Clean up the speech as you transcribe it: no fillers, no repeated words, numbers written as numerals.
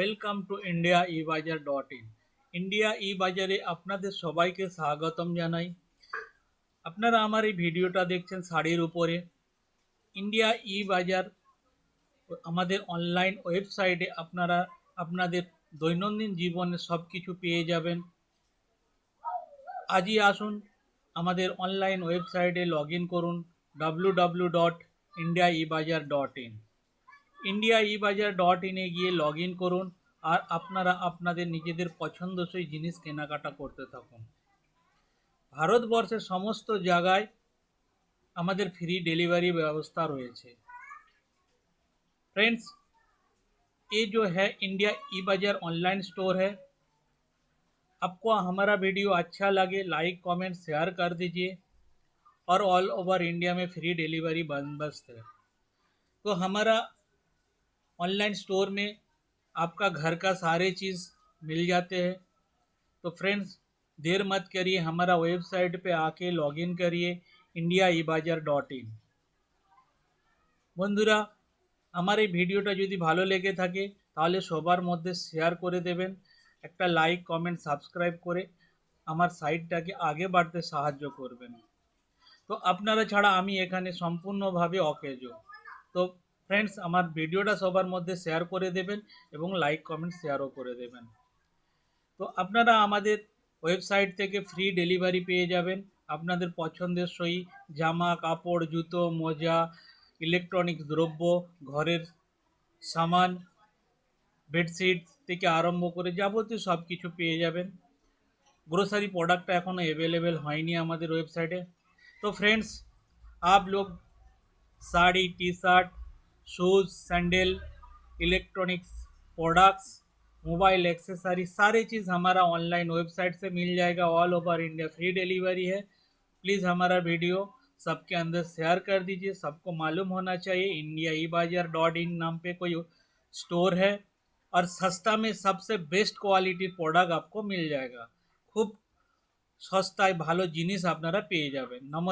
Welcome to India ই বাজার .in। India ই বাজারে আপনাদের সবাইকে স্বাগতম জানাই। আপনারা আমার এই ভিডিওটা দেখছেন শাড়ির উপরে। ইন্ডিয়া ই বাজার আমাদের অনলাইন ওয়েবসাইটে আপনারা আপনাদের দৈনন্দিন জীবনে সব কিছু পেয়ে যাবেন। আজই আসুন আমাদের অনলাইন ওয়েবসাইটে লগ ইন করুন www.indiaebazaar.in। ইন্ডিয়া ই বাজার .in-এ গিয়ে লগ ইন করুন আর আপনারা আপনাদের নিজেদের পছন্দসই জিনিস কেনাকাটা করতে থাকুন। ভারতবর্ষের সমস্ত জায়গায় আমাদের ফ্রি डिलीवरी व्यवस्था রয়েছে। फ्रेंड्स, ये जो है इंडिया ई बाज़ार ऑनलाइन स्टोर है। आपको हमारा वीडियो अच्छा लगे लाइक कमेंट शेयर कर दीजिए और ऑल ओवर इंडिया में फ्री डिलीवरी बंदोबस्त है। तो हमारा ऑनलाइन स्टोर में आपका घर का सारे चीज़ मिल जाते हैं। तो फ्रेंड्स, देर मत करिए, हमारा वेबसाइट पे आके लॉगिन करिए indiaebazaar.in। বন্ধুরা, আমার এই ভিডিওটা যদি ভালো লেগে থাকে তাহলে সবার মধ্যে শেয়ার করে দেবেন, একটা লাইক কমেন্ট সাবস্ক্রাইব করে আমার সাইটটাকে আগে বাড়তে সাহায্য করবেন। তো আপনারা ছাড়া আমি এখানে সম্পূর্ণভাবে অকেজ। তো ফ্রেন্ডস, আমার ভিডিওটা সবার মধ্যে শেয়ার করে দেবেন এবং লাইক কমেন্ট শেয়ারও করে দেবেন। তো আপনারা আমাদের ওয়েবসাইট থেকে ফ্রি ডেলিভারি পেয়ে যাবেন আপনাদের পছন্দের সই জামা কাপড় জুতো মোজা ইলেকট্রনিক্স দ্রব্য ঘরের সামান বেডশিট থেকে আরম্ভ করে যাবতীয় সব কিছু পেয়ে যাবেন। ग्रोसरी प्रोडक्ट एखोनो अवेलेबल হয়নি আমাদের ওয়েবসাইটে। तो फ्रेंड्स, आप लोग sari T shirt shoes sandal electronics products mobile accessory सारी चीज़ हमारा ऑनलाइन वेबसाइट से मिल जाएगा। All over India free delivery है। प्लीज़ हमारा वीडियो सबके अंदर शेयर कर दीजिए। सबको मालूम होना चाहिए इंडिया ई बाज़ार .in नाम पे कोई स्टोर है और सस्ता में सबसे बेस्ट क्वालिटी प्रोडक्ट आपको मिल जाएगा। खूब सस्ताय भालो जिनिस आपनारा पेये जाबेन। नमस्कार।